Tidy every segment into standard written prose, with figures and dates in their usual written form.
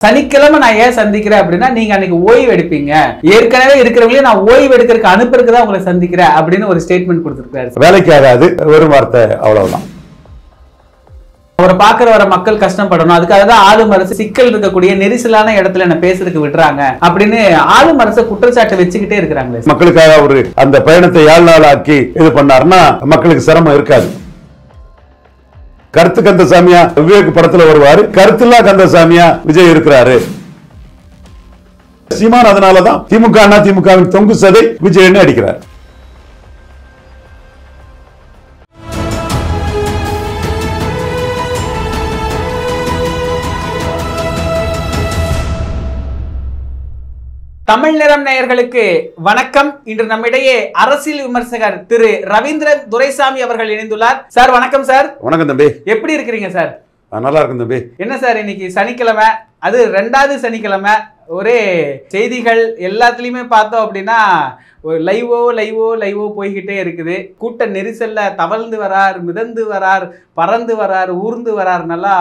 சனிக்கிழமை நான் ஏன் சந்திக்கிறேன் அப்படின்னா நீங்க அன்னைக்கு ஓய்வு எடுப்பீங்க, ஏற்கனவே இருக்கிறவங்களே நான் ஓய்வு எடுக்கிறதுக்கு அனுப்புறதுக்கு தான் உங்களை சந்திக்கிறேன் அப்படின்னு ஒரு ஸ்டேட்மெண்ட் கொடுத்திருக்காரு. வேலைக்கு ஆகாது ஒரு வார்த்தை, அவ்வளவுதான். அவரை பாக்குற வர மக்கள் கஷ்டப்படணும், அதுக்காக தான் ஆளும் அரசு சிக்கல் இருக்கக்கூடிய நெரிசலான இடத்துல என்ன பேசுறதுக்கு விடுறாங்க அப்படின்னு ஆளும் அரசு குற்றச்சாட்டை வச்சுக்கிட்டே இருக்கிறாங்களே. மக்களுக்காக ஒரு அந்த பயணத்தை 7 நாள் ஆக்கி இது பண்ணாருன்னா மக்களுக்கு சிரமம் இருக்காது. கருத்து கந்தசாமியா விவேக் படத்துல வருவாரு, கருத்துல்லா கந்தசாமியா விஜய் இருக்கிறாரு. சீமான் அதனாலதான் திமுக அண்ணா திமுகவின் தொங்கு சதை விஜய் அடிக்கிறார். தமிழ் நிறம் நேயர்களுக்கு வணக்கம். இன்று நம்மிடையே அரசியல் விமர்சகர் திரு ரவீந்திரன் துரைசாமி அவர்கள் இணைந்துள்ளார். சார் வணக்கம். சார் வணக்கம் தம்பி, எப்படி இருக்கிறீங்க சார்? நல்லா இருக்கும் தம்பி. என்ன சார் இன்னைக்கு சனிக்கிழமை, அது 2வது சனிக்கிழமை, ஒரே செய்திகள் எல்லாத்துலயுமே பார்த்தோம் அப்படின்னா ஒரு லைவோ போய்கிட்டே இருக்குது. கூட்ட நெரிசல்ல தவழ்ந்து வரார், மிதந்து வரார், பறந்து வரார், ஊர்ந்து வரார், நல்லா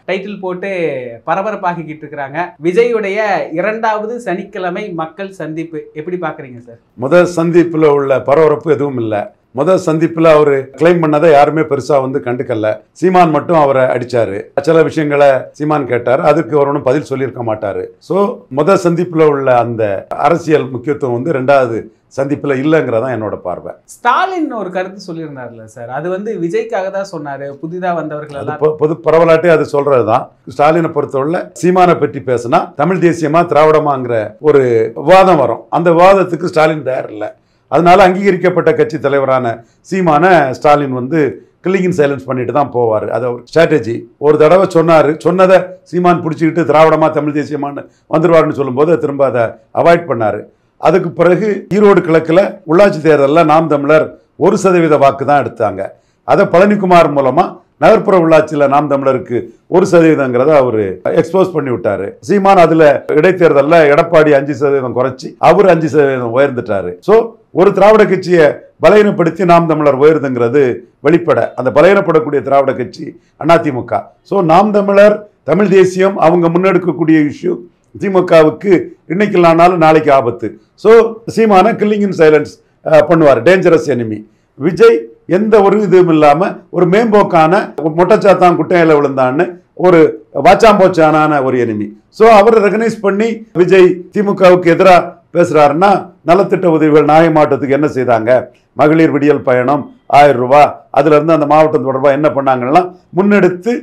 டைட்டில் போட்டு பரபரப்பாக்கிட்டு இருக்கிறாங்க. விஜயுடைய 2வது சனிக்கிழமை மக்கள் சந்திப்பு எப்படி பாக்குறீங்க சார்? முதல் சந்திப்புல உள்ள பரபரப்பு எதுவும் இல்லை. முதல் சந்திப்புல அவரு கிளைம் பண்ணதை யாருமே பெருசா கண்டுக்கல. சீமான் மட்டும் அவரை அடிச்சாரு. சில விஷயங்களை சீமான் கேட்டாரு, அதுக்கு அவர் ஒன்றும் பதில் சொல்லியிருக்க மாட்டாரு. சோ முதல் சந்திப்புல உள்ள அந்த அரசியல் முக்கியத்துவம் 2வது சந்திப்புல இல்லங்கிறதா என்னோட பார்வை. ஸ்டாலின் ஒரு கருத்து சொல்லியிருந்தார்ல சார், அது விஜய்க்காக தான் சொன்னாரு. புதிதா வந்தவர்கள் எல்லாம் பொது பரவலாட்டே அது சொல்றதுதான். ஸ்டாலினை பொறுத்தவரை சீமானை பற்றி பேசினா தமிழ் தேசியமா திராவிடமாங்கிற ஒரு விவாதம் வரும். அந்த விவாதத்துக்கு ஸ்டாலின் தயார் இல்லை. அதனால அங்கீகரிக்கப்பட்ட கட்சி தலைவரான சீமான ஸ்டாலின் கில்லிங் சைலன்ஸ் பண்ணிட்டு தான் போவார். அது ஒரு ஸ்ட்ராட்டஜி. ஒரு தடவை சொன்னாரு, சொன்னதை சீமான் பிடிச்சிக்கிட்டு திராவிடமா தமிழ் தேசியமானு வந்துருவாருன்னு சொல்லும்போது திரும்ப அதை அவாய்ட் பண்ணாரு. அதுக்கு பிறகு ஈரோடு கிழக்குல உள்ளாட்சி தேர்தலில் நாம் தமிழர் 1% வாக்கு தான் எடுத்தாங்க. அதை பழனிக்குமார் மூலமா நகர்ப்புற உள்ளாட்சியில் நாம் தமிழருக்கு 1%ங்கிறத அவரு எக்ஸ்போஸ் பண்ணி விட்டாரு. சீமான் அதுல இடைத்தேர்தலில் எடப்பாடி 5% குறைச்சி அவர் 5% உயர்ந்துட்டாரு. சோ ஒரு திராவிட கட்சியை பலகீனப்படுத்தி நாம் தமிழர் உயர்துங்கிறது வெளிப்பட. அந்த பலகீனப்படக்கூடிய திராவிட கட்சி அதிமுக. சோ நாம் தமிழர் தமிழ் தேசியம் அவங்க முன்னெடுக்கக்கூடிய இஷ்யூ திமுகவுக்கு இன்னைக்கு இல்லைனாலும் நாளைக்கு ஆபத்து. ஸோ சீமான கில்லிங் இன் சைலன்ஸ் பண்ணுவார், டேஞ்சரஸ் எனிமி. விஜய் எந்த ஒரு இதுவும் இல்லாம ஒரு மேம்போக்கான மொட்டச்சாத்தான் குட்டையில விழுந்தான்னு ஒரு வாச்சாம்போச்சான ஒரு எனிமி. ஸோ அவர் ரெகனைஸ் பண்ணி விஜய் திமுகவுக்கு எதிராக பேசுறாருன்னா நலத்திட்ட உதவிகள் நாகை மாவட்டத்துக்கு என்ன செய்தாங்க, மகளிர் விடியல் பயணம் 1000 ரூபாய், அதுல இருந்து அந்த மாவட்டம் தொடர்பா என்ன பண்ணாங்கன்னா முன்னெடுத்து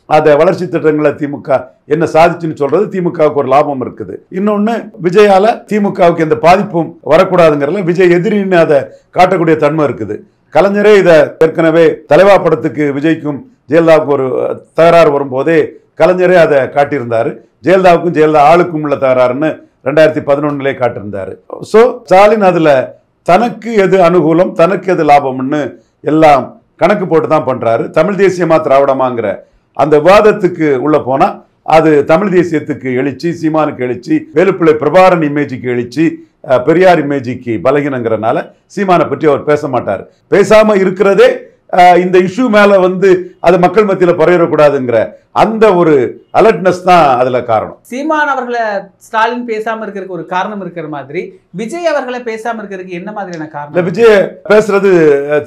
அதை வளர்ச்சி திட்டங்களை திமுக என்ன சாதிச்சுன்னு சொல்றது திமுகவுக்கு ஒரு லாபம் இருக்குது. இன்னொன்னு விஜயால திமுகவுக்கு எந்த பாதிப்பும் வரக்கூடாதுங்கிறதுல விஜய் எதிரின்னு அதை காட்டக்கூடிய தன்மை இருக்குது. கலைஞரே இதை ஏற்கனவே தலைவா படத்துக்கு விஜய்க்கும் ஜெயலலிதாவுக்கும் ஒரு தகராறு வரும்போதே கலைஞரே அதை காட்டியிருந்தாரு. ஜெயலலிதாவுக்கும் ஜெயலலிதா ஆளுக்கும் உள்ள தகராறுன்னு 2011 காட்டியிருந்தாரு. ஸோ ஸ்டாலின் அதுல தனக்கு எது அனுகூலம் தனக்கு எது லாபம்னு எல்லாம் கணக்கு போட்டு தான் பண்றாரு. தமிழ் தேசியமா திராவிடமாங்கிற அந்த விவாதத்துக்கு உள்ள போனா அது தமிழ் தேசியத்துக்கு எழுச்சி, சீமானுக்கு எழுச்சி, வேலுப்பிள்ளை பிரபாரன் இமேஜுக்கு எழுச்சி, பெரியார் இமேஜிக்கு பலகீனங்கிறனால சீமானை பற்றி அவர் பேச மாட்டார். பேசாம இருக்கிறதே இந்த இஷ்யூ மேல அது மக்கள் மத்தியில பரவிடக்கூடாதுங்கிற அந்த ஒரு அலர்ட்னஸ் தான் அதுல காரணம். சீமான் அவர்களை ஸ்டாலின் பேசாம இருக்கிறதுக்கு ஒரு காரணம் இருக்கிற மாதிரி விஜய் அவர்களை பேசாம இருக்கிறதுக்கு என்ன மாதிரியான காரணம்? விஜய் பேசுறது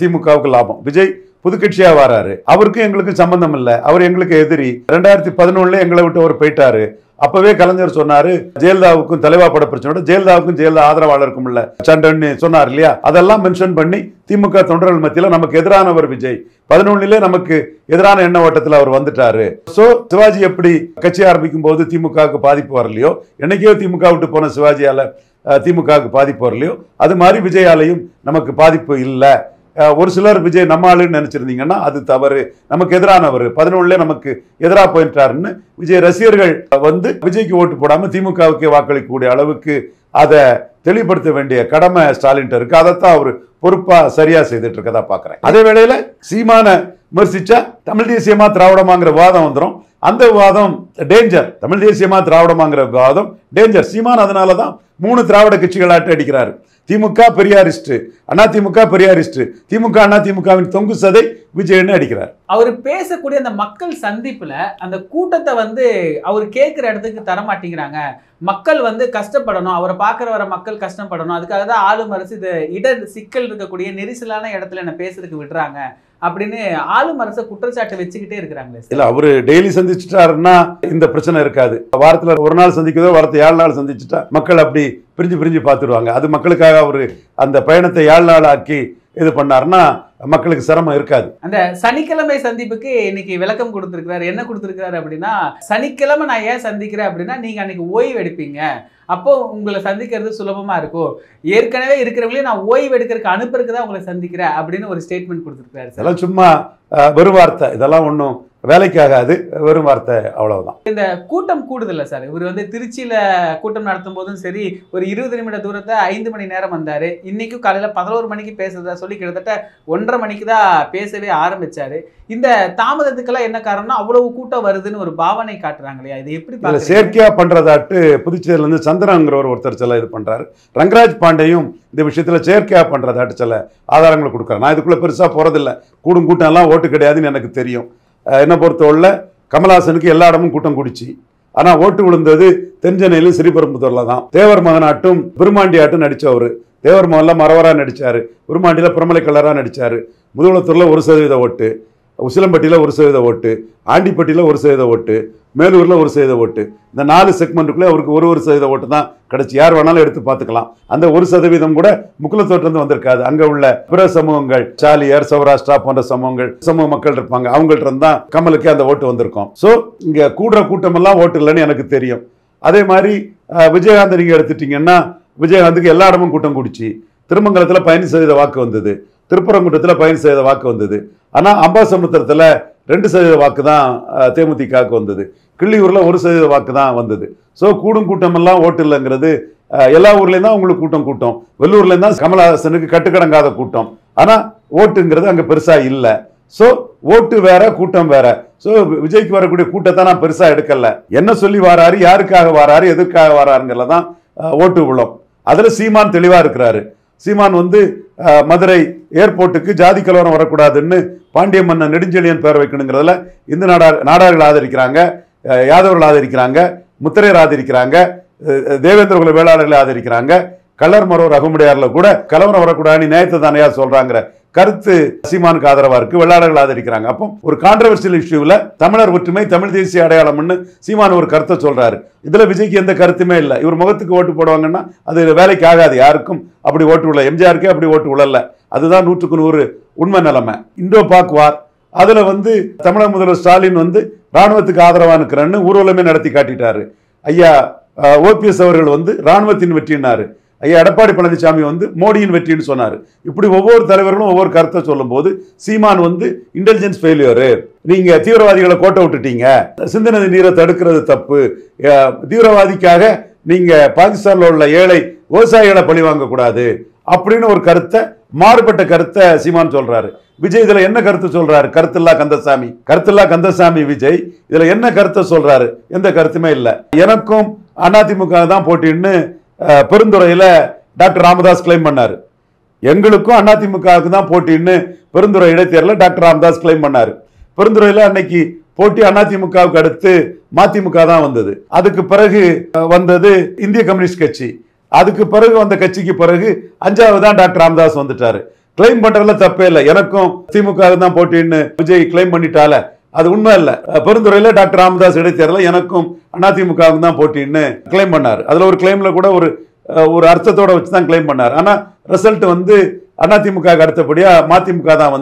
திமுகவுக்கு லாபம். விஜய் புதுக்கட்சியா வராரு, அவருக்கும் எங்களுக்கும் சம்பந்தம் இல்லை, அவர் எங்களுக்கு எதிரி. 2011 எங்களை விட்டு அவர் போயிட்டாரு. அப்பவே கலைஞர் சொன்னாரு ஜெயலலிதாவுக்கும் தலைவா பட பிரச்சனை ஜெயலலிதாவுக்கும் ஜெயலலிதா ஆதரவாளருக்கும் உள்ள சண்டைன்னு சொன்னார் இல்லையா? அதெல்லாம் மென்ஷன் பண்ணி திமுக தொண்டர்கள் மத்தியில நமக்கு எதிரானவர் விஜய். 11 நமக்கு எதிரான எண்ண ஓட்டத்தில் அவர் வந்துட்டாரு. சோ சிவாஜி எப்படி கட்சி ஆரம்பிக்கும் போது திமுகவுக்கு பாதிப்பு வரலையோ, என்னைக்கோ திமுக விட்டு போன சிவாஜியால திமுகவுக்கு பாதிப்பு வரலையோ, அது மாதிரி விஜயாலையும் நமக்கு பாதிப்பு இல்லை. ஒரு சிலர் விஜய் நம்ம ஆளுன்னு நினைச்சிருந்தீங்கன்னா அது தவறு, நமக்கு எதிரானவர் 11 நமக்கு எதிராக போயிட்டாருன்னு விஜய் ரசிகர்கள் விஜய்க்கு ஓட்டு போடாம திமுகவுக்கு வாக்களிக்கக்கூடிய அளவுக்கு அதை தெளிவுபடுத்த வேண்டிய கடமை ஸ்டாலின் இருக்கு. அதைத்தான் அவர் பொறுப்பா சரியா செய்துட்டு இருக்கதா பாக்குறேன். அதே வேளையில சீமான விமர்சிச்சா தமிழ் தேசியமா திராவிடமாங்கிற வாதம் வந்துடும். அந்த விவாதம் டேஞ்சர். தமிழ் தேசியமா திராவிடமாங்கிற விவாதம் டேஞ்சர். சீமான் அதனால தான் 3 திராவிட கட்சிகளாட்டு அடிக்கிறாரு. திமுக பெரியாரிஸ்ட், அதிமுக பெரியாரிஸ்ட், திமுக அதிமுகவின் தொங்கு சதை விஜயன்னு அடிக்கிறார். அவர் பேசக்கூடிய அந்த மக்கள் சந்திப்புல அந்த கூட்டத்தை அவர் கேட்கிற இடத்துக்கு தரமாட்டேங்கிறாங்க. மக்கள் கஷ்டப்படணும், அவரை பார்க்குற வர மக்கள் கஷ்டப்படணும், அதுக்காக தான் ஆளும் அரசு இது சிக்கல் இருக்கக்கூடிய நெரிசலான இடத்துல என்ன பேசுறதுக்கு விடுறாங்க அப்படின்னு ஆளும் அரசை குற்றச்சாட்டு வச்சுக்கிட்டே இருக்கிறாங்களே. இல்ல, அவரு டெய்லி சந்திச்சுட்டாருன்னா இந்த பிரச்சனை இருக்காது. வாரத்துல ஒரு நாள் சந்திக்கிறதோ வாரத்தை 7 நாள் சந்திச்சுட்டா மக்கள் அப்படி பிரிஞ்சு பார்த்துடுவாங்க. அது மக்களுக்காக அவரு அந்த பயணத்தை 7 நாள் ஆக்கி இது பண்ணாருன்னா மக்களுக்கு சிரமம் இருக்காது. அந்த சனிக்கிழமை சந்திப்புக்கு இன்னைக்கு விளக்கம் கொடுத்திருக்கிறாரு. என்ன கொடுத்திருக்கிறாரு அப்படின்னா, சனிக்கிழமை நான் ஏன் சந்திக்கிறேன் அப்படின்னா, நீங்க அன்னைக்கு ஓய்வு எடுப்பீங்க, அப்போ உங்களை சந்திக்கிறது சுலபமா இருக்கும், ஏற்கனவே இருக்கிறவங்களே நான் ஓய்வு எடுக்கிறதுக்கு அனுப்புறதுக்கு தான் உங்களை சந்திக்கிறேன் அப்படின்னு ஒரு ஸ்டேட்மெண்ட் கொடுத்திருக்காரு. இதெல்லாம் சும்மா வெறும் வார்த்தை, இதெல்லாம் ஒன்றும் வேலைக்காகாது, வெறும் வார்த்தை, அவ்வளவுதான். இந்த கூட்டம் கூடுதல்ல சார், இவர் திருச்சியில கூட்டம் நடத்தும் போதும் சரி, ஒரு 20 நிமிட தூரத்தை 5 மணி நேரம் வந்தாரு. இன்னைக்கும் காலையில 11 மணிக்கு பேசுறதா சொல்லி கிட்டத்தட்ட 1:30 மணிக்கு தான் பேசவே ஆரம்பிச்சாரு. இந்த தாமதத்துக்கெல்லாம் என்ன காரணம்னா அவ்வளவு கூட்டம் வருதுன்னு ஒரு பாவனை காட்டுறாங்க இல்லையா? இது எப்படி செயற்கையா பண்றதாட்டு புதுச்சேரியில இருந்து சந்திரங்கிறவர் ஒருத்தர் சில இது பண்றாரு. ரங்கராஜ் பாண்டேயும் இந்த விஷயத்துல செயற்கையா பண்றதாட்டு சில ஆதாரங்களை கொடுக்குறாரு. நான் இதுக்குள்ள பெருசா போறதில்லை, கூட்டம் எல்லாம் ஓட்டு கிடையாதுன்னு எனக்கு தெரியும். என்ன பொறுத்தவரை கமல்ஹாசனுக்கு எல்லா இடமும் கூட்டம் கூடிச்சு. ஆனா ஓட்டு விழுந்தது தென்சென்னையிலும் ஸ்ரீபெரும்புதூர்ல தான். தேவர் மகனாட்டும் பெருமாண்டி ஆட்டும் நடிச்சவரு. தேவர் மகன்ல மரவரா நடிச்சாரு, பெருமாண்டியில பிரமலை கல்லரா நடிச்சாரு, முதுகுளத்தூர்ல 1% ஓட்டு, உசிலம்பட்டியில் 1% ஓட்டு, ஆண்டிப்பட்டியில் 1% ஓட்டு, மேலூரில் 1% ஓட்டு. இந்த 4 செக்மெண்ட்டுக்குள்ளே அவருக்கு 1% ஓட்டு தான் கிடைச்சி. யார் வேணாலும் எடுத்து பார்த்துக்கலாம். அந்த 1% கூட முக்குலத்தோட்டிலிருந்து வந்திருக்காது. அங்கே உள்ள பிற சமூகங்கள், சாலியர், சௌராஷ்டிரா போன்ற சமூக மக்கள் இருப்பாங்க, அவங்கள்ட்ட இருந்து தான் கமலுக்கு அந்த ஓட்டு வந்திருக்கும். ஸோ இங்கே கூடுற கூட்டமெல்லாம் ஓட்டு இல்லைன்னு எனக்கு தெரியும். அதே மாதிரி விஜயகாந்த் நீங்கள் எடுத்துட்டீங்கன்னா, விஜயகாந்துக்கு எல்லா இடமும் கூட்டம் கூடிச்சு. திருமங்கலத்தில் 15% வாக்கு வந்தது, திருப்பரங்குன்றத்தில் 15% வாக்கு வந்தது. ஆனால் அம்பாசமுத்திரத்தில் 2% வாக்கு தான் தேமுதிகவுக்கு வந்தது. கிள்ளியூரில் 1% வாக்கு தான் வந்தது. ஸோ கூடும் கூட்டமெல்லாம் ஓட்டு இல்லைங்கிறது எல்லா ஊர்லேயும் தான் உங்களுக்கு கூட்டம். வெள்ளூர்லேயும் தான் கமல்ஹாசனுக்கு கட்டுக்கடங்காத கூட்டம். ஆனால் ஓட்டுங்கிறது அங்கே பெருசாக இல்லை. ஸோ ஓட்டு வேற, கூட்டம் வேற. ஸோ விஜய்க்கு வரக்கூடிய கூட்டத்தை நான் பெருசாக எடுக்கல. என்ன சொல்லி வாராரு, யாருக்காக வாராரு, எதற்காக வாராருங்கிறத தான் ஓட்டு விழும். அதில் சீமான் தெளிவாக இருக்கிறாரு. சீமான் மதுரை ஏர்போர்ட்டுக்கு ஜாதி கலவரம் வரக்கூடாதுன்னு பாண்டிய மன்னன் நெடுஞ்செழியன் பேர் வைக்கணுங்கிறதுல இந்து நாடார்கள் ஆதரிக்கிறாங்க, யாதவர்கள் ஆதரிக்கிறாங்க, முத்திரையர் ஆதரிக்கிறாங்க, தேவேந்திர குல வேளாளர்களை ஆதரிக்கிறாங்க, கலர் மரோ ரகுமுடையாரில் கூட கலவரம் வரக்கூடாதுன்னு நேயத்தை தானையா சொல்றாங்கிற கருத்து சீமானுக்கு ஆதரவா இருக்கு, வெள்ளாளர்கள் ஆதரிக்கிறாங்க. அப்போ ஒரு கான்ட்ரவர்சியல் இஷ்யூவில் தமிழர் ஒற்றுமை, தமிழ் தேசிய அடையாளம்னு சீமான் ஒரு கருத்தை சொல்றாரு. இதுல விஜய்க்கு எந்த கருத்துமே இல்லை. இவர் முகத்துக்கு ஓட்டு போடுவாங்கன்னா அது வேலைக்கு ஆகாது. யாருக்கும் அப்படி ஓட்டு விழ, எம்ஜிஆருக்கே அப்படி ஓட்டு விழல. அதுதான் 100க்கு 100 உண்மை நிலைமை. இந்தோ பாக் வார், அதுல தமிழக முதல்வர் ஸ்டாலின் ராணுவத்துக்கு ஆதரவா இருக்கிறன்னு ஊர்வலமே நடத்தி காட்டிட்டாரு. ஐயா ஓபிஎஸ் அவர்கள் ராணுவத்தின் வெற்றினாரு. ஐயா எடப்பாடி பழனிசாமி மோடியின் வெற்றின்னு சொன்னாரு. இப்படி ஒவ்வொரு தலைவர்களும் ஒவ்வொரு கருத்தை சொல்லும் போது சீமான் இன்டெலிஜென்ஸ் ஃபெயிலியரு, நீங்க தீவிரவாதிகளை கோட்டை விட்டுட்டீங்க, சிந்தனை நீரை தடுக்கிறது தப்பு, தீவிரவாதிக்காக நீங்க பாகிஸ்தான்ல உள்ள ஏழை விவசாயிகளை பழி வாங்க கூடாது அப்படின்னு ஒரு கருத்தை, மாறுபட்ட கருத்தை சீமான் சொல்றாரு. விஜய் இதுல என்ன கருத்து சொல்றாரு? கருத்தில்லா கந்தசாமி விஜய் இதுல என்ன கருத்தை சொல்றாரு? எந்த கருத்துமே இல்லை. எனக்கும் அதிமுக தான் போட்டின்னு பெருந்துறையில டாக்டர் ராமதாஸ் கிளைம் பண்ணாரு. எங்களுக்கும் அதிமுகவுக்கு தான் போட்டின்னு பெருந்துறை இடைத்தேர்தலில் டாக்டர் ராமதாஸ் கிளைம் பண்ணாரு. பெருந்துறையில அன்னைக்கு போட்டி அதிமுகவுக்கு அடுத்து மதிமுக தான் வந்தது. அதுக்கு பிறகு வந்தது இந்திய கம்யூனிஸ்ட் கட்சி. அதுக்கு பிறகு வந்த கட்சிக்கு பிறகு 5வது தான் டாக்டர் ராமதாஸ் வந்துட்டாரு. கிளைம் பண்றதுல தப்பே இல்லை. எனக்கும் திமுக தான் போட்டின்னு விஜய் கிளைம் பண்ணிட்டால அது உண்மை இல்லை. பெருந்துறையில டாக்டர் ராமதாஸ் இடைத்தேர்தலில் எனக்கும் அதிமுகவுக்கு தான் போட்டின்னு கிளைம் பண்ணாரு. அதுல ஒரு கிளைம்ல கூட ஒரு அர்த்தத்தோட வச்சு தான் கிளைம் பண்ணார். ஆனா ரிசல்ட் அதிமுக அடுத்தபடியா மதிமுக தான்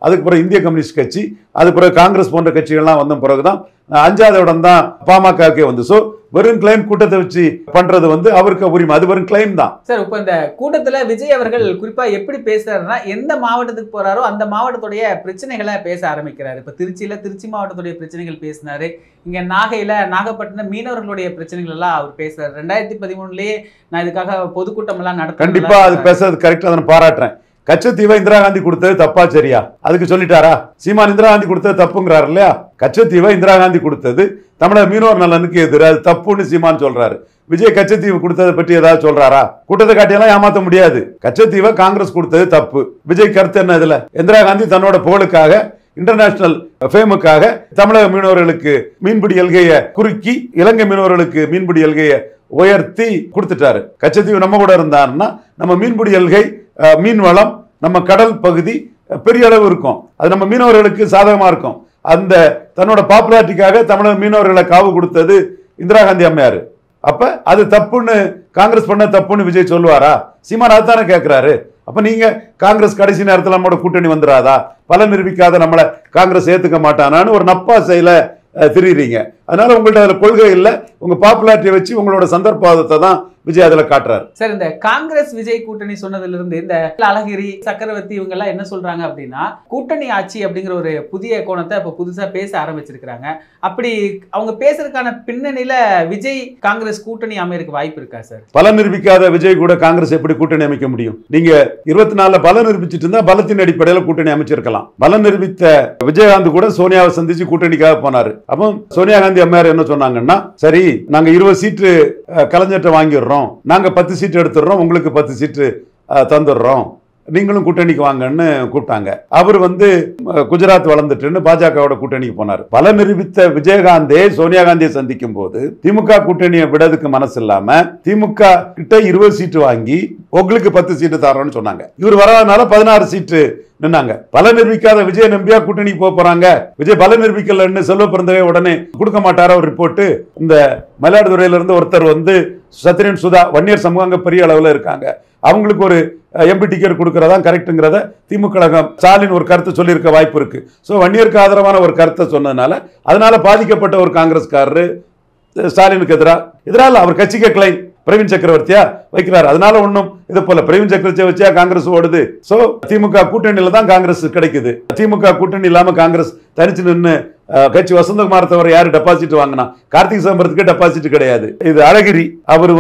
அதுக்கு பிறகு இந்திய கம்யூனிஸ்ட் கட்சி, அதுக்கு பிறகு காங்கிரஸ் போன்ற கட்சிகள்லாம் வந்த பிறகுதான் 5வது இடம் தான் பாமகவுக்கே ஸோ வெறும் கிளைம் கூட்டத்தை வச்சு பண்றது அவருக்கு உரிமை, அது வெறும் கிளைம் தான். சார், இப்போ இந்த கூட்டத்துல விஜய் அவர்கள் குறிப்பா எப்படி பேசுறாருன்னா, எந்த மாவட்டத்துக்கு போறாரோ அந்த மாவட்டத்துடைய பிரச்சனைகளை பேச ஆரம்பிக்கிறாரு. இப்ப திருச்சியில திருச்சி மாவட்டத்துடைய பிரச்சனைகள் பேசினாரு. இங்க நாகையில நாகப்பட்டினம் மீனவர்களுடைய பிரச்சனைகள் எல்லாம் அவர் பேசுறாரு. 2013லயே நான் இதுக்காக பொதுக்கூட்டம் எல்லாம் நடத்த, கண்டிப்பா அது பேசுறது கரெக்டா நான் பாராட்டுறேன். கச்சத்தீவை இந்திரா காந்தி கொடுத்தது தப்பா சரியா? அதுக்கு சொல்லிட்டாரா? சீமான் இந்திரா காந்தி கொடுத்தது தப்புங்கிறாரு இல்லையா? கச்சத்தீவை இந்திரா காந்தி கொடுத்தது தமிழக மீனவர் நலனுக்கு எதிராக, அது தப்புன்னு சீமான் சொல்றாரு. விஜய் கச்சத்தீவு கொடுத்ததை பற்றி ஏதாவது சொல்றாரா? கூட்டத்தை காட்டியெல்லாம் ஏமாத்த முடியாது. கச்சத்தீவை காங்கிரஸ் கொடுத்தது தப்பு. விஜய் கருத்து என்ன இதுல? இந்திரா காந்தி தன்னோட புகழுக்காக, இன்டர்நேஷனல் ஃபேமுக்காக தமிழக மீனவர்களுக்கு மீன்பிடி எல்கையை குறுக்கி இலங்கை மீனவர்களுக்கு மீன்பிடி எல்கையை உயர்த்தி கொடுத்துட்டாரு. கச்சத்தீவு நம்ம கூட இருந்தாருன்னா நம்ம மீன்பிடி எல்கை, மீன் வளம், நம்ம கடல் பகுதி பெரிய அளவு இருக்கும். அது நம்ம மீனவர்களுக்கு சாதகமா இருக்கும். அந்த தன்னோட பாப்புலாரிட்டிக்காக தமிழக மீனவர்களை காவு கொடுத்தது இந்திரா காந்தி அம்மையார். அப்ப அது தப்புன்னு காங்கிரஸ் பண்ண தப்புன்னு விஜய் சொல்லுவாரா? சீமான் அதுதானே கேட்கிறாரு. அப்ப நீங்க காங்கிரஸ் கடைசி நேரத்தில் நம்மளோட கூட்டணி வந்துடாதா, பலன் நிரூபிக்காத நம்மளை காங்கிரஸ் ஏத்துக்க மாட்டானான்னு ஒரு நப்பாசையில திரிறீங்க. அதனால உங்கள்ட்ட அதுல கொள்கை இல்லை, உங்க பாப்புலாரிட்டியை வச்சு உங்களோட சந்தர்ப்பவாதத்தை தான் விஜய் அதுல காட்டுறாரு. சார், இந்த காங்கிரஸ் விஜய் கூட்டணி சொன்னதுல இருந்து இந்த அழகிரி, சக்கரவர்த்தி இவங்க எல்லாம் என்ன சொல்றாங்க அப்படின்னா, கூட்டணி ஆட்சி அப்படிங்கிற ஒரு புதிய கோணத்தை இப்ப புதுசா பேச ஆரம்பிச்சிருக்காங்க. அப்படி அவங்க பேசுறதுக்கான பின்னணியில விஜய் காங்கிரஸ் கூட்டணி அமையறதுக்கு வாய்ப்பு இருக்கா சார்? பலன் நிரூபிக்காத விஜய் கூட காங்கிரஸ் எப்படி கூட்டணி அமைக்க முடியும்? நீங்க 24 பலன் நிரூபிச்சுட்டு இருந்தா பலத்தின் அடிப்படையில் கூட்டணி அமைச்சிருக்கலாம். பலன் நிரூபித்த விஜயகாந்த் கூட சோனியாவை சந்திச்சு கூட்டணிக்காக போனாரு. அப்போ சோனியா காந்தி அம்மையார் என்ன சொன்னாங்கன்னா, சரி நாங்க 20 சீட்டு கலைஞர்கிட்ட வாங்கிடுறோம், நாங்க 10 சீட்டு எடுத்துடுறோம், உங்களுக்கு 10 சீட்டு தந்துடுறோம், நீங்களும் கூட்டணிக்கு வாங்கன்னு கூப்பிட்டாங்க. அவர் குஜராத் வளர்ந்துட்டுன்னு பாஜகவோட கூட்டணிக்கு போனார். பல நிரூபித்த விஜயகாந்தே சோனியா காந்தியை சந்திக்கும் போது திமுக கூட்டணியை விடதுக்கு மனசு இல்லாம திமுக கிட்ட 20 சீட்டு வாங்கி உங்களுக்கு 10 சீட்டு தரோம்னு சொன்னாங்க. இவர் வராதனால 16 சீட்டு நின்னாங்க. பல நிரூபிக்காத விஜய் நம்பியா கூட்டணிக்கு போறாங்க. விஜய் பல நிரூபிக்கலன்னு செல்வ பிறந்தவே உடனே கொடுக்க மாட்டார ஒரு ரிப்போர்ட். இந்த மயிலாடுதுறையில இருந்து ஒருத்தர் சத்ரியன் சுதா வன்னியர் சமூகம் அங்க பெரிய அளவுல இருக்காங்க, அவங்களுக்கு ஒரு எம்பி டிக்கெட் கொடுக்கறதா கரெக்ட்ங்கிறத திமுக ஸ்டாலின் ஒரு கருத்தை சொல்லியிருக்க வாய்ப்பு இருக்கு. ஸோ வன்னியருக்கு ஆதரவான ஒரு கருத்தை சொன்னதுனால அதனால பாதிக்கப்பட்ட ஒரு காங்கிரஸ்காரரு ஸ்டாலினுக்கு எதிராக அவர் கட்சிக்கு கிளைம் பிரவீன் சக்கரவர்த்தியா வைக்கிறார். அதனால ஒன்றும் இது போல பிரவீன் சக்கரவர்த்தியை வச்சா காங்கிரஸ் ஓடுது. சோ திமுக கூட்டணியில தான் காங்கிரஸ் கிடைக்குது. திமுக கூட்டணி இல்லாம காங்கிரஸ் தனிச்சு நின்று கட்சி வசந்தகுமார் தவிர யாரு டெபாசிட் வாங்கினா? கார்த்திக் சிதம்பரத்துக்கு டெபாசிட் கிடையாது. இது அழகிரி அவர்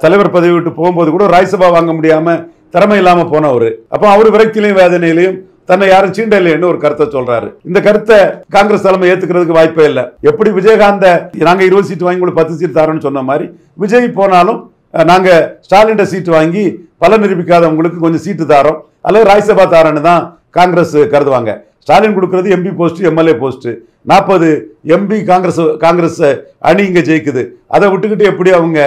தலைவர் பதவி விட்டு போகும்போது கூட ராஜ்யசபா வாங்க முடியாம திறமை இல்லாம போனவர். அப்போ அவர் விரக்தியிலையும் வேதனையிலையும் தன்னை யாரும் சீண்டலைன்னு ஒரு கருத்தை சொல்றாரு. இந்த கருத்தை காங்கிரஸ் தலைமை ஏத்துக்கிறதுக்கு வாய்ப்பே இல்லை. எப்படி விஜயகாந்த நாங்க 20 சீட்டு வாங்கி உங்களுக்கு 10 சீட்டு தரோம்னு சொன்ன மாதிரி விஜய் போனாலும் நாங்க ஸ்டாலின் சீட்டு வாங்கி பல நிரூபிக்காதவங்களுக்கு கொஞ்சம் சீட்டு தாரோம் அல்லது ராஜ்யசபா தாரன்னு தான் காங்கிரஸ் கருதுவாங்க. ஸ்டாலின் கொடுக்கறது MP post, MLA post. 40 MP Congress அணி இங்க ஜெயிக்குது. அதை விட்டுக்கிட்டு எப்படி அவங்க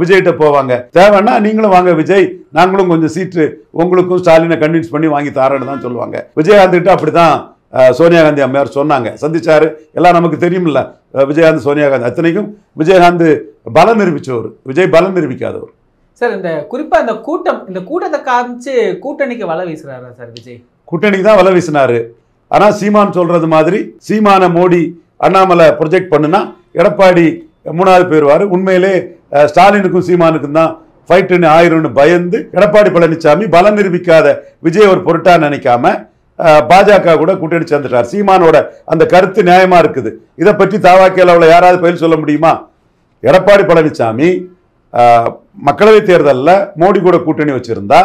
விஜய்கிட்ட போவாங்க? தேவைன்னா நீங்களும் வாங்க விஜய், நாங்களும் கொஞ்சம் சீட்டு உங்களுக்கும் ஸ்டாலினை கன்வின்ஸ் பண்ணி வாங்கி தாரன்னு தான் சொல்லுவாங்க. விஜயகாந்த் கிட்ட அப்படிதான் சோனியா காந்தி அம்மையார் சொன்னாங்க, சந்திச்சாரு. எல்லாம் நமக்கு தெரியுமில்ல, விஜயகாந்த் சோனியா காந்தி. அத்தனைக்கும் விஜயகாந்த் பலம் நிரூபிச்சவர், விஜய் பலம் நிரூபிக்காதவர். சார், இந்த குறிப்பா இந்த கூட்டத்தை காமிச்சு கூட்டணிக்கு வலை வீசுறாரா சார் விஜய்? கூட்டணிக்கு தான் வலை வீசினாரு. ஆனா சீமான் சொல்றது மாதிரி சீமான மோடி அண்ணாமலை ப்ரொஜெக்ட் பண்ணுனா எடப்பாடி 3வது போயிருவாரு. உண்மையிலே ஸ்டாலினுக்கும் சீமானுக்கும் தான் ஃபைட்டுன்னு ஆயிரும்னு பயந்து எடப்பாடி பழனிசாமி பலம் நிரூபிக்காத விஜய் ஒரு பொருட்டா நினைக்காம பாஜக கூட கூட்டணி சேர்ந்துட்டார். சீமானோட அந்த கருத்து நியாயமா இருக்குது. இதை பற்றி தாவாக்கேல யாராவது பதில் சொல்ல முடியுமா? எடப்பாடி பழனிசாமி மக்களவை தேர்தலில் மோடி கூட கூட்டணி வச்சிருந்தா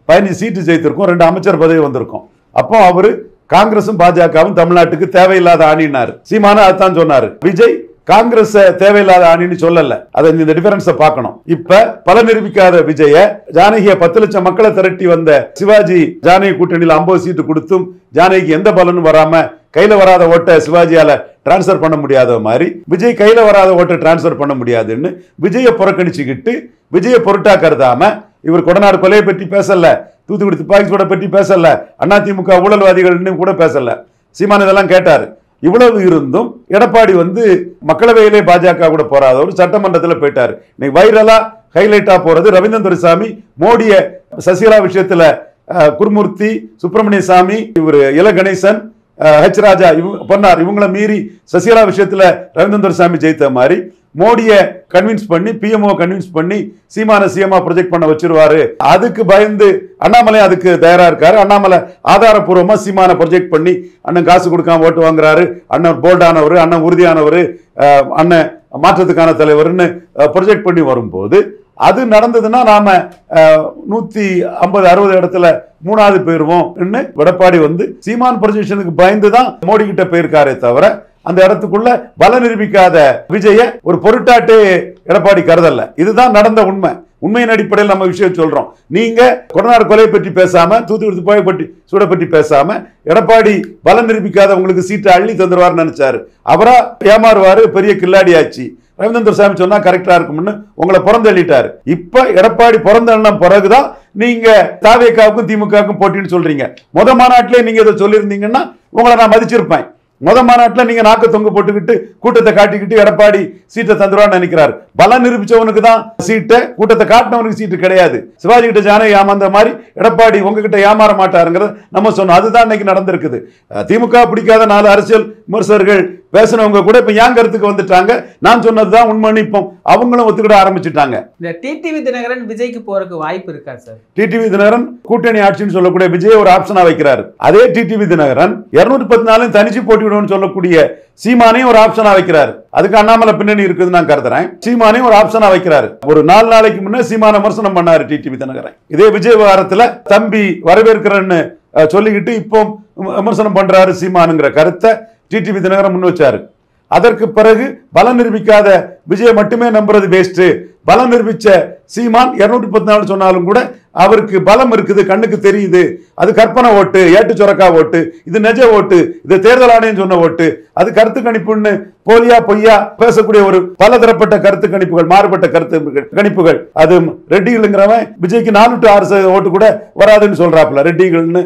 15 சீட்டு ஜெயித்திருக்கும், 2 அமைச்சர் பதவி வந்திருக்கும். அப்போ அவரு காங்கிரசும் பாஜகவும் தமிழ்நாட்டுக்கு தேவையில்லாத ஆணினார். சீமான அதுதான் சொன்னாரு. விஜய் காங்கிரஸ் தேவையில்லாத ஆணின்னு சொல்லல. அதை இந்த டிஃபரன்ஸை பார்க்கணும். இப்ப பல நிரூபிக்காத விஜய ஜானகிய 10 லட்சம் மக்களை திரட்டி வந்த சிவாஜி ஜானகி கூட்டணியில் 50 சீட்டு கொடுத்தும் ஜானகிக்கு எந்த பலனும் வராம கையில வராத ஓட்டை சிவாஜியால டிரான்ஸ்பர் பண்ண முடியாத மாதிரி விஜய் கையில வராத ஓட்டை டிரான்ஸ்பர் பண்ண முடியாதுன்னு விஜய புறக்கணிச்சுக்கிட்டு விஜய பொருட்டா கருதாம இவர் கொடநாடு கொலையை பற்றி பேசல, தூத்துக்குடி துப்பாக்கி சூட பற்றி பேசல, அதிமுக ஊழல்வாதிகள் கூட பேசல. சீமான் இதெல்லாம் கேட்டாரு. இவ்வளவு இருந்தும் எடப்பாடி மக்களவையிலே பாஜக கூட போறாதவர் சட்டமன்றத்தில் போயிட்டாரு. இன்னைக்கு வைரலா ஹைலைட்டா போறது ரவீந்திரன் துரைசாமி மோடிய சசிகலா விஷயத்துல குருமூர்த்தி, சுப்பிரமணிய சாமி, இவர் இல கணேசன், ஹெச் ராஜா பொன்னார் இவங்களை மீறி சசிகலா விஷயத்துல ரவீந்திரன் துரைசாமி ஜெயித்த மாதிரி மோடியை கன்வின்ஸ் பண்ணி பிஎம்ஓ கன்வின்ஸ் பண்ணி சீமான சிஎம்ஆ ப்ரொஜெக்ட் பண்ண வச்சிருவாரு. அதுக்கு பயந்து அண்ணாமலை அதுக்கு தயாரா இருக்காரு. அண்ணாமலை ஆதாரப்பூர்வமா சீமான ப்ரொஜெக்ட் பண்ணி அண்ணன் காசு கொடுக்காம ஓட்டு வாங்குறாரு, அண்ணன் போல்டானவர், அண்ணன் உறுதியானவர், அண்ணன் மாற்றத்துக்கான தலைவர்னு ப்ரொஜெக்ட் பண்ணி வரும்போது அது நடந்ததுன்னா நாம 150-60 இடத்துல 3வது போயிருவோம். எடப்பாடி வந்து சீமான் ப்ரொஜெக்ஷனுக்கு பயந்துதான் மோடி கிட்ட போயிருக்காரே தவிர அந்த இடத்துக்குள்ள பல நிரூபிக்காத விஜய ஒரு பொருட்டாட்டே எடப்பாடி கருதல்ல. இதுதான் நடந்த உண்மை. உண்மையின் அடிப்படையில் நம்ம விஷயம் சொல்றோம். நீங்க கொடநாடு கொலை பற்றி பேசாம, தூத்துக்குடி துப்பாக்கி பற்றி சூட பற்றி பேசாம, எடப்பாடி பலம் நிரூபிக்காத உங்களுக்கு சீட்டை அள்ளி தந்துருவார் நினைச்சாரு. அவரா ஏமாறுவாரு, பெரிய கில்லாடி ஆச்சு. ரவீந்திர சாமி சொன்னா கரெக்டா இருக்கும்னு உங்களை புறந்தள்ளிட்டாரு. இப்ப எடப்பாடி புறந்தள்ளின பிறகுதான் நீங்க தாவேக்காவுக்கும் திமுகவுக்கும் போட்டின்னு சொல்றீங்க. மாநாட்டிலே நீங்க இதை சொல்லியிருந்தீங்கன்னா உங்களை நான் மதிச்சிருப்பேன். மாநாட்டில் நீங்க நாக்க தொங்க போட்டுக்கிட்டு கூட்டத்தை காட்டிக்கிட்டு எடப்பாடி சீட்டை தந்துருவான்னு நினைக்கிறாரு. பலம் நிரூபிச்சவனுக்கு தான் சீட்டு, கூட்டத்தை காட்டினவனுக்கு சீட்டு கிடையாது. சிவாஜி கிட்ட ஜானகி ஏமாந்த மாதிரி எடப்பாடி உங்ககிட்ட ஏமாற மாட்டாருங்கிறது நம்ம சொன்னோம். அதுதான் இன்னைக்கு நடந்திருக்குது. திமுக பிடிக்காத 4 அரசியல் விமர்சகர்கள் பேசினவங்க கூட இப்ப ஏன் கருத்துக்கு வந்துட்டாங்க. நான் சொன்னதுதான் உண்மைன்னு இப்போ அவங்களும் ஒத்துக்கிட ஆரம்பிச்சுட்டாங்க. இந்த டிடிவி தினகரன் விஜய்க்கு போறதுக்கு வாய்ப்பு இருக்கா சார்? டிடிவி தினகரன் கூட்டணி ஆட்சின்னு சொல்லக்கூடிய விஜய் ஒரு ஆப்ஷனா வைக்கிறாரு. அதே டிடிவி தினகரன் 214 தனிச்சு போட்டிவிடுவோம்னு சொல்லக்கூடிய சீமானையும் ஒரு ஆப்ஷனா வைக்கிறாரு. அதுக்கு அண்ணாமலை பின்னணி இருக்குதுன்னு நான் கருதுறேன். சீமானையும் ஒரு ஆப்ஷனா வைக்கிறாரு. ஒரு 4 நாளைக்கு முன்னே சீமான விமர்சனம் பண்ணாரு டிடிவி தினகரன். இதே விஜய் விவகாரத்துல தம்பி வரவேற்கிறேன்னு சொல்லிக்கிட்டு இப்போ விமர்சனம் பண்றாரு சீமானுங்கிற கருத்தை டிடிவி தினகரன் முன் வச்சாரு. அதற்கு பிறகு பலம் நிரூபிக்காத விஜய் மட்டுமே நம்புறது வேஸ்ட். பலம் நிரூபிச்ச சீமான் 214 சொன்னாலும் கூட அவருக்கு பலம் இருக்குது, கண்ணுக்கு தெரியுது. அது கற்பனை ஓட்டு, ஏட்டு சொரக்கா ஓட்டு, இது நெஜ ஓட்டு, இது தேர்தல் ஆணையம் சொன்ன ஓட்டு, அது கருத்து கணிப்புன்னு போலியா பொய்யா பேசக்கூடிய ஒரு பலதரப்பட்ட கருத்து கணிப்புகள், மாறுபட்ட கருத்து கணிப்புகள். அது ரெட்டிகளுங்கிறவன் விஜய்க்கு 4-6% ஓட்டு கூட வராதுன்னு சொல்றாப்புல. ரெட்டிகள்னு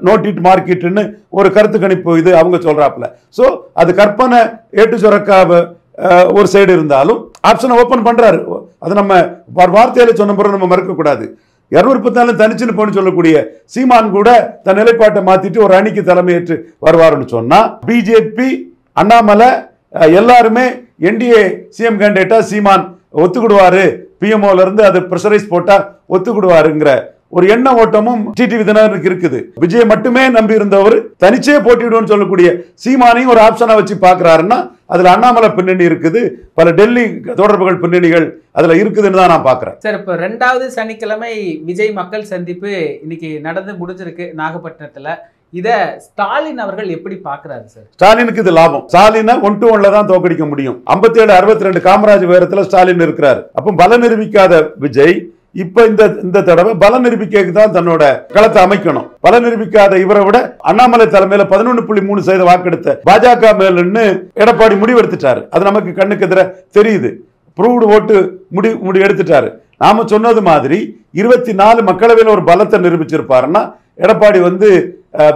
நோட்டிட் மார்க்கெட்னு ஒரு கருத்து கணிப்பு இது அவங்க சொல்றாப்புல. சோ அது கற்பனை ஏட்டு சொரக்காவை ஒரு சைடு இருந்தாலும் ஆப்ஷனை ஓபன் பண்றாரு. அது நம்ம வார்த்தையில சொன்ன பிறகு நம்ம மறுக்க கூடாது. 214 தனிச்சுன்னு போன்னு சொல்லக்கூடிய சீமான் கூட தன் நிலைப்பாட்டை மாத்திட்டு ஒரு அணிக்கு தலைமையேற்று வருவாருன்னு சொன்னா பிஜேபி, அண்ணாமலை எல்லாருமே என்டிஏ சிஎம் கேண்டிடேட்டா சீமான் ஒத்துக்கிடுவாரு, பிஎம்ஓல இருந்து அது பிரஷரைஸ் போட்டா ஒத்துக்கிடுவாருங்கிற ஒரு எண்ண ஓட்டமும் டிடிவி தினகரனுக்கு இருக்குது. விஜய் மட்டுமே நம்பி இருந்தவர் தனிச்சே போட்டிடுவோம்னு சொல்லக்கூடிய சீமானையும் ஒரு ஆப்ஷனா வச்சு பாக்குறாருன்னா அதுல அண்ணாமலை பின்னணி இருக்குது, பல டெல்லி தொடர்புகள் பின்னணிகள் அதுல இருக்குதுன்னு தான் நான் பாக்குறேன். சார், இப்ப 2வது சனிக்கிழமை விஜய் மக்கள் சந்திப்பு இன்னைக்கு நடந்து முடிஞ்சிருக்கு நாகப்பட்டினத்துல. இத ஸ்டாலின் அவர்கள் எப்படி பாக்குறாரு சார்? ஸ்டாலினுக்கு இது லாபம். ஸ்டாலினை 1-1 தான் தோக்கடிக்க முடியும். 57-62 காமராஜ் உயரத்துல ஸ்டாலின் இருக்கிறார். அப்போ பல நிரூபிக்காத விஜய் இப்ப இந்த தடவை பல நிரூபிக்க தான் தன்னோட களத்தை அமைக்கணும். பல நிரூபிக்காத இவரை விட அண்ணாமலை தலைமையில 11.3% வாக்கெடுத்த பாஜக மேலன்னு எடப்பாடி முடிவெடுத்துட்டாரு. அது நமக்கு கண்ணுக்கு எதிர தெரியுது. ப்ரூவ்டு ஓட்டு முடி எடுத்துட்டாரு. நாம சொன்னது மாதிரி 24 மக்களவையில் ஒரு பலத்தை நிரூபிச்சிருப்பாருன்னா எடப்பாடி வந்து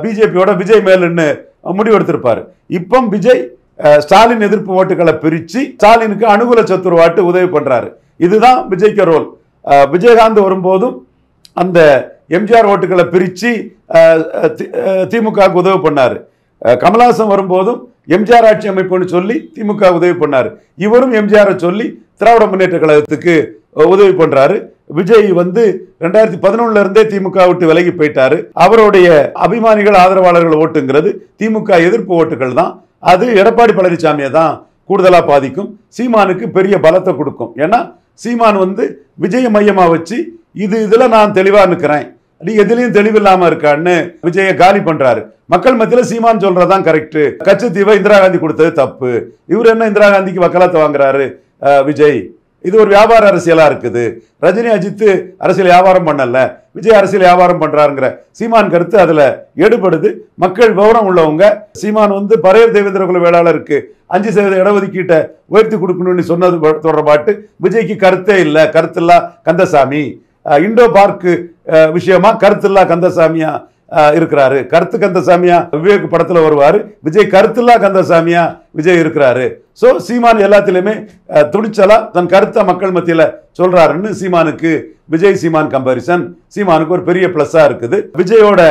பிஜேபியோட விஜய் மேலன்னு முடிவெடுத்திருப்பாரு. இப்போ விஜய் ஸ்டாலின் எதிர்ப்பு ஓட்டுகளை பிரிச்சு ஸ்டாலினுக்கு அனுகூல சத்துரு வாட்டு உதவி பண்றாரு. இதுதான் விஜய்க்கு ரோல். விஜயகாந்த் வரும்போதும் அந்த எம்ஜிஆர் ஓட்டுகளை பிரிச்சு திமுகவுக்கு உதவி பண்ணாரு. கமலஹாசன் வரும்போதும் எம்ஜிஆர் ஆட்சி அமைப்புன்னு சொல்லி திமுக உதவி பண்ணாரு. இவரும் எம்ஜிஆரை சொல்லி திராவிட முன்னேற்ற கழகத்துக்கு உதவி பண்றாரு. விஜய் வந்து 2011 இருந்தே திமுக விட்டு விலகி போயிட்டாரு. அவருடைய அபிமானிகள் ஆதரவாளர்கள் ஓட்டுங்கிறது திமுக எதிர்ப்பு ஓட்டுகள் தான். அது எடப்பாடி பழனிசாமியை தான் கூடுதலா பாதிக்கும். சீமானுக்கு பெரிய பலத்தை கொடுக்கும். ஏன்னா சீமான் வந்து விஜய மையமா வச்சு இதுல நான் தெளிவா நிற்கிறேன், நீ எதுலயும் தெளிவில்லாம இருக்கான்னு விஜய காலி பண்றாரு. மக்கள் மத்தியில சீமான் சொல்றதான் கரெக்ட். கச்சத்தீவை இந்திரா காந்தி கொடுத்தது தப்பு. இவர் என்ன இந்திரா காந்திக்கு வக்காலத்தை வாங்குறாரு விஜய்? இது ஒரு வியாபார அரசியலா இருக்குது. ரஜினி அஜித் அரசியல் வியாபாரம் பண்ணல, விஜய் அரசியல் வியாபாரம் பண்றாருங்கிற சீமான் கருத்து அதுல எடுபடுது. மக்கள் விவரம் உள்ளவங்க சீமான் வந்து பரையர் தேவேந்திர குல வேளாளருக்கு 5% இடஒதுக்கீட்டை உயர்த்தி கொடுக்கணும்னு சொன்னது தொடர்பாட்டு விஜய்க்கு கருத்தே இல்லை. கருத்தில்லா கந்தசாமி. இண்டோ பார்க் விஷயமா கருத்தில்லா கந்தசாமியா இருக்கிறாரு. கருத்து கந்தசாமியா விவேக் படத்துல வருவாரு. விஜய் கருத்தில்லா கந்தசாமியா விஜய் இருக்கிறாரு. சோ சீமான் எல்லாத்திலுமே துணிச்சலா தன் கருத்தை மக்கள் மத்தியில சொல்றாருன்னு சீமானுக்கு விஜய் சீமான் கம்பாரிசன் சீமானுக்கு ஒரு பெரிய பிளஸ்ஸா இருக்குது. விஜயோட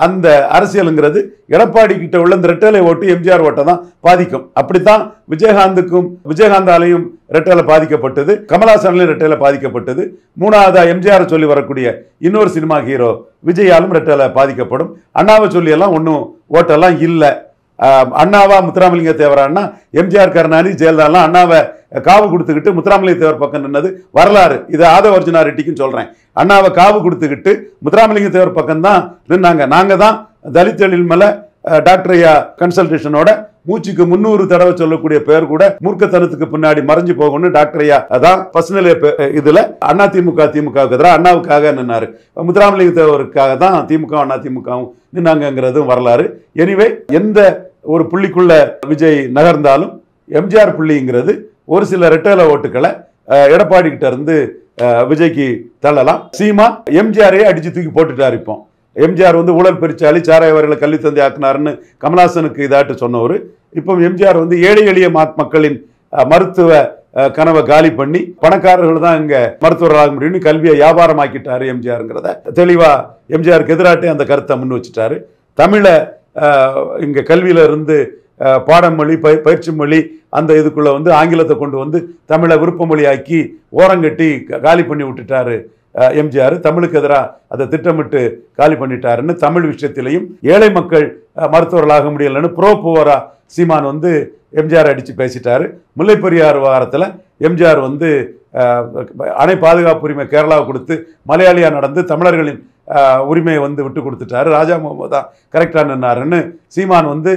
அந்த அரசியலுங்கிறது எடப்பாடி கிட்ட உள்ள இந்த ரெட்டலை ஓட்டு எம்ஜிஆர் ஓட்டை தான் பாதிக்கும். அப்படித்தான் விஜயகாந்தாலையும் ரெட்டலை பாதிக்கப்பட்டது, கமலஹாசன்லையும் ரெட்டலை பாதிக்கப்பட்டது. 3வதா எம்ஜிஆர் சொல்லி வரக்கூடிய இன்னொரு சினிமா ஹீரோ விஜயாலும் ரெட்டலை பாதிக்கப்படும். அண்ணாவை சொல்லி எல்லாம் ஒன்றும் ஓட்டெல்லாம் இல்லை. அண்ணாவா முத்துராமலிங்க தேவரான்னா எம்ஜிஆர் கருணாநிதி ஜெயலலிதாலாம் அண்ணாவை காவு கொடுத்துக்கிட்டு முத்துராமலிங்க தேவர் பக்கம் நின்னது வரலாறு. இது ஆதவ ஒரிஜினாரிட்டிக்கும் சொல்றேன். அண்ணாவை காவு கொடுத்துக்கிட்டு முத்துராமலிங்க தேவர் பக்கம் தான் நின்னாங்க. நாங்க தான் தலித் எழில் மேல டாக்டர் ஐயா கன்சல்டேஷனோட மூச்சுக்கு 300 தடவை சொல்லக்கூடிய பேர் கூட மூர்க்கத்தனத்துக்கு பின்னாடி மறைஞ்சு போகணும்னு டாக்டர் ஐயா அதான் பர்சனல் இதுல அதிமுக திமுகவுக்கு எதிராக அண்ணாவுக்காக நின்னாரு. முத்துராமலிங்க தேவருக்காக தான் திமுக அதிமுகவும் நின்னாங்கிறதும் வரலாறு. எனிவே எந்த ஒரு புள்ளிக்குள்ள விஜய் நகர்ந்தாலும் எம்ஜிஆர் புள்ளிங்கிறது ஒரு சில ரெட்டல ஓட்டுக்களை எடப்பாடி கிட்ட இருந்து விஜய்க்கு தள்ளலாம். சீமா எம்ஜிஆரே அடிச்சு தூக்கி போட்டுட்டாரு. இப்போ எம்ஜிஆர் வந்து ஊழல் பெருச்சாலி சாராய வரைகளை கல்வி தந்தை ஆக்குனாருன்னு கமல்ஹாசனுக்கு இதாட்டு சொன்னவர். இப்போ எம்ஜிஆர் வந்து ஏழை எளிய மக்களின் மருத்துவ கனவை காலி பண்ணி பணக்காரர்கள் தான் இங்க மருத்துவர்களாக முடியும்னு கல்வியை வியாபாரமாக்கிட்டாரு எம்ஜிஆருங்கிறத தெளிவா எம்ஜிஆருக்கு எதிராட்டே அந்த கருத்தை முன் வச்சுட்டாரு. தமிழை இங்க கல்வியில இருந்து பாடம் மொழி பயிற்சி மொழி அந்த இதுக்குள்ள வந்து ஆங்கிலத்தை கொண்டு வந்து தமிழை விருப்ப மொழியாக்கி ஓரங்கட்டி காலி பண்ணி விட்டுட்டாரு எம்ஜிஆர். தமிழுக்கு எதிராக அதை திட்டமிட்டு காலி பண்ணிட்டாருன்னு தமிழ் விஷயத்திலையும் ஏழை மக்கள் மருத்துவர்களாக முடியலன்னு ப்ரோ புவரா சீமான் வந்து எம்ஜிஆர் அடித்து பேசிட்டாரு. முல்லை பெரியார் விவகாரத்தில் எம்ஜிஆர் வந்து அணை பாதுகாப்பு உரிமை கேரளாவை கொடுத்து மலையாளியா நடந்து தமிழர்களின் உரிமையை வந்து விட்டு கொடுத்துட்டாரு. ராஜா முகமது தான் கரெக்டாக நின்னாருன்னு சீமான் வந்து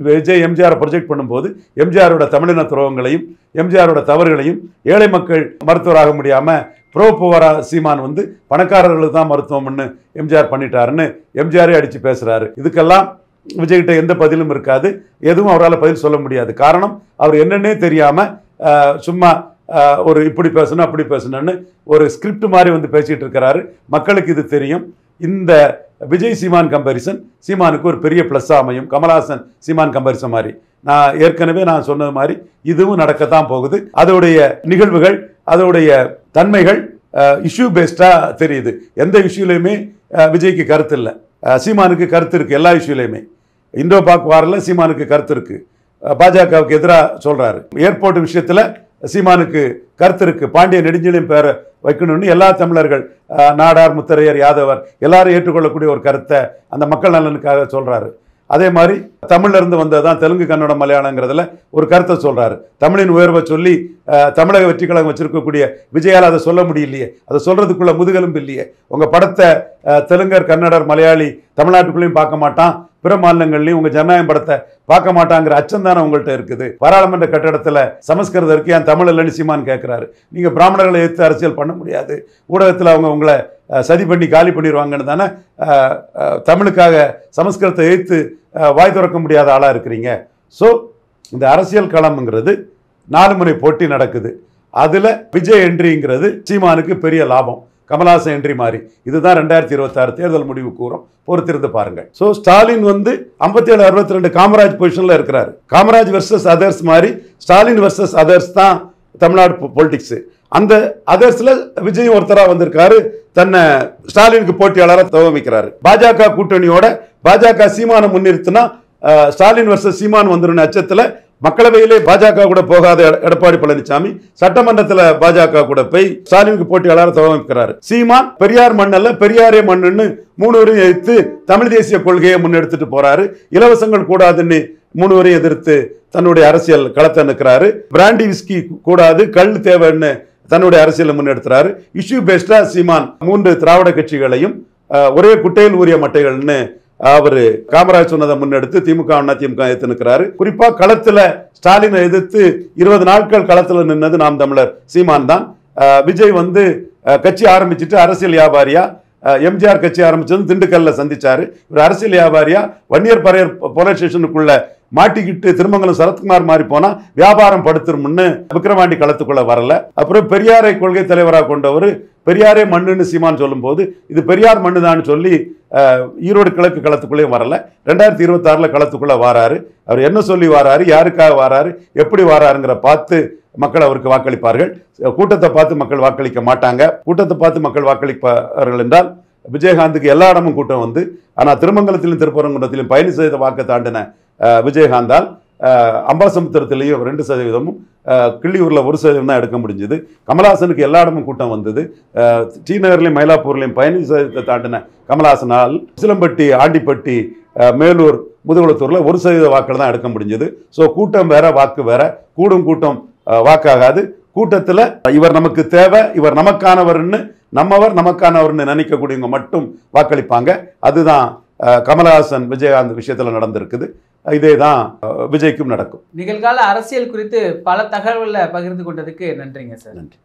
விஜய் எம்ஜிஆரை ப்ரொஜெக்ட் பண்ணும்போது எம்ஜிஆரோட தமிழின துரோகங்களையும் எம்ஜிஆரோட தவறுகளையும் ஏழை மக்கள் மருத்துவராக முடியாமல் ப்ரோ புவரா சீமான் வந்து பணக்காரர்களுக்கு தான் மருத்துவம்னு எம்ஜிஆர் பண்ணிட்டாருன்னு எம்ஜிஆரே அடித்து பேசுகிறாரு. இதுக்கெல்லாம் விஜய்கிட்ட எந்த பதிலும் இருக்காது. எதுவும் அவரால் பதில் சொல்ல முடியாது. காரணம் அவர் என்னன்னே தெரியாமல் சும்மா ஒரு இப்படி பேசணும் அப்படி பேசணும்னு ஒரு ஸ்கிரிப்ட் மாதிரி வந்து பேசிகிட்டு இருக்கிறாரு. மக்களுக்கு இது தெரியும். இந்த விஜய் சீமான் கம்பேரிசன் சீமானுக்கு ஒரு பெரிய ப்ளஸ் அமையும். கமல்ஹாசன் சீமான் கம்பேரிசன் மாதிரி நான் ஏற்கனவே சொன்னது மாதிரி இதுவும் நடக்கத்தான் போகுது. அதோடைய நிகழ்வுகள் அதோடைய தன்மைகள் இஷ்யூ பேஸ்டாக தெரியுது. எந்த இஷ்யூலையுமே விஜய்க்கு கருத்து இல்லை, சீமானுக்கு கருத்து இருக்குது. எல்லா இஷ்யூலையுமே இந்தோ பாக் வாரில் சீமானுக்கு கருத்து இருக்குது. பாஜகவுக்கு எதிராக சொல்கிறாரு. ஏர்போர்ட் விஷயத்தில் சீமானுக்கு கருத்து இருக்குது. பாண்டிய நெடுஞ்செழியன் பேரை வைக்கணும்னு எல்லா தமிழர்கள் நாடார் முத்தரையர் யாதவர் எல்லாரும் ஏற்றுக்கொள்ளக்கூடிய ஒரு கருத்தை அந்த மக்கள் நலனுக்காக சொல்கிறாரு. அதே மாதிரி தமிழ்ல இருந்து வந்ததுதான் தெலுங்கு கன்னடம் மலையாளங்கிறதுல ஒரு கருத்தை சொல்றாரு. தமிழின் உயர்வை சொல்லி தமிழக வெற்றி கழகம் வச்சிருக்கக்கூடிய விஜயால் அதை சொல்ல முடியலையே, அதை சொல்றதுக்குள்ள முதுகெலும்பு இல்லையே. உங்க படத்தை தெலுங்கர் கன்னடர் மலையாளி தமிழ்நாட்டுக்குள்ளேயும் பார்க்க மாட்டான், பிற மாநிலங்கள்லையும் உங்க ஜனநாயகம் படத்தை பார்க்க மாட்டாங்கிற அச்சம் தானே உங்கள்கிட்ட இருக்குது. பாராளுமன்ற கட்டடத்தில் சமஸ்கிருதம் இருக்கு, என் தமிழ் இல்லைன்னு சீமான் கேட்கிறாரு. நீங்க பிராமணர்களை எடுத்து அரசியல் பண்ண முடியாது, ஊடகத்தில் அவங்க உங்களை சதி பண்ணி காலி பண்ணிடுவாங்கன்னு தானே தமிழுக்காக சமஸ்கிருதத்தை எதிர்த்து வாய் திறக்க முடியாத ஆளாக இருக்கிறீங்க. ஸோ இந்த அரசியல் களம்ங்கிறது 4 முறை போட்டி நடக்குது. அதில் விஜய் என்ட்ரிங்கிறது சீமானுக்கு பெரிய லாபம். கமல்ஹாசன் என்ட்ரி மாதிரி இதுதான் 2026 தேர்தல் முடிவு கூறும். பொறுத்திருந்து பாருங்கள். ஸோ ஸ்டாலின் வந்து 57-62 காமராஜ் பொசிஷனில் இருக்கிறாரு. காமராஜ் வெர்சஸ் அதர்ஸ் மாதிரி ஸ்டாலின் வெர்சஸ் அதர்ஸ் தான் தமிழ்நாடு பொலிட்டிக்ஸ். அந்த அதர்ஸ்ல விஜய் ஒருத்தராக வந்திருக்காரு, தன்னை ஸ்டாலினுக்கு போட்டியாளராக துவமிக்கிறாரு. பாஜக கூட்டணியோட பாஜக சீமானை முன்னிறுத்தினா ஸ்டாலின் வர்சஸ் சீமான் வந்துடும் அச்சத்தில் மக்களவையிலே பாஜக கூட போகாத எடப்பாடி பழனிசாமி சட்டமன்றத்தில் பாஜக கூட போய் ஸ்டாலினுக்கு போட்டியாளராக துவமிக்கிறாரு. சீமான் பெரியார் மண்ணல்ல பெரியாரே மண்ணுன்னு 3 வரையும் எதிர்த்து தமிழ் தேசிய கொள்கையை முன்னெடுத்துட்டு போறாரு. இலவசங்கள் கூடாதுன்னு 3 வரையும் எதிர்த்து தன்னுடைய அரசியல் களத்தை நிற்கிறாரு. பிராண்டி விஸ்கி கூடாது, கல் தேவைன்னு தன்னுடைய அரசியலை முன்னெடுத்துறாரு. இஷ்யூ பேஸ்டா சீமான் 3 திராவிட கட்சிகளையும் ஒரே குட்டையில் ஊறிய மட்டைகள்னு அவரு காமராஜ் சொன்னதை முன்னெடுத்து திமுக அதிமுக எதிர்த்து நிற்கிறாரு. குறிப்பா களத்துல ஸ்டாலினை எதிர்த்து 20 நாட்கள் களத்துல நின்னது நாம் தமிழர் சீமான் தான். விஜய் வந்து கட்சி ஆரம்பிச்சுட்டு அரசியல் வியாபாரியா, எம்ஜிஆர் கட்சி ஆரம்பிச்சது திண்டுக்கல்ல சந்திச்சாரு. இவர் அரசியல் வியாபாரியா வன்னியர் பரையர் போலீஸ் ஸ்டேஷனுக்குள்ள மாட்டிக்கிட்டு திருமங்கலம் சரத்குமார் மாதிரி போனா வியாபாரம் படுத்துரும்னு விக்கிரவாண்டி களத்துக்குள்ள வரல. அப்புறம் பெரியாரை கொள்கை தலைவராக கொண்டவர் பெரியாரே மண்ணுன்னு சீமான் சொல்லும் போது இது பெரியார் மண்ணு தான் சொல்லி ஈரோடு கிழக்கு களத்துக்குள்ளே வரல. 2026 களத்துக்குள்ள வாராரு. அவர் என்ன சொல்லி வாராரு, யாருக்காக வாராரு, எப்படி வாராருங்கிற பார்த்து மக்கள் அவருக்கு வாக்களிப்பார்கள். கூட்டத்தை பார்த்து மக்கள் வாக்களிக்க மாட்டாங்க. கூட்டத்தை பார்த்து மக்கள் வாக்களிப்பார்கள் என்றால் விஜயகாந்துக்கு எல்லா இடமும் கூட்டம் வந்து, ஆனால் திருமங்கலத்திலும் திருப்பரங்குன்றத்திலும் 15% வாக்கு தாண்டின விஜயகாந்தால் அம்பாசமுத்திரத்திலையும் 2%, கிள்ளியூரில் 1% தான் எடுக்க முடிஞ்சது. கமல்ஹாசனுக்கு எல்லா இடமும் கூட்டம் வந்தது. டி நகர்லையும் மயிலாப்பூர்லையும் 15% தாண்டின கமல்ஹாசனால் சிலம்பட்டி, ஆண்டிப்பட்டி, மேலூர், முதுகுளத்தூரில் 1% வாக்கில் தான் எடுக்க முடிஞ்சது. ஸோ கூட்டம் வேற வாக்கு வேற. கூடும் கூட்டம் வாக்காகாது. கூட்டத்தில் இவர் நமக்கு தேவை, இவர் நமக்கானவர்னு நமக்கானவர்னு நினைக்கக்கூடியவங்க மட்டும் வாக்களிப்பாங்க. அதுதான் கமலஹாசன் விஜயகாந்த் விஷயத்தில் நடந்திருக்குது. இதே தான் விஜய்க்கும் நடக்கும். நிகழ்கால அரசியல் குறித்து பல தகவல்களை பகிர்ந்து கொண்டதுக்கு நன்றிங்க சார். நன்றி.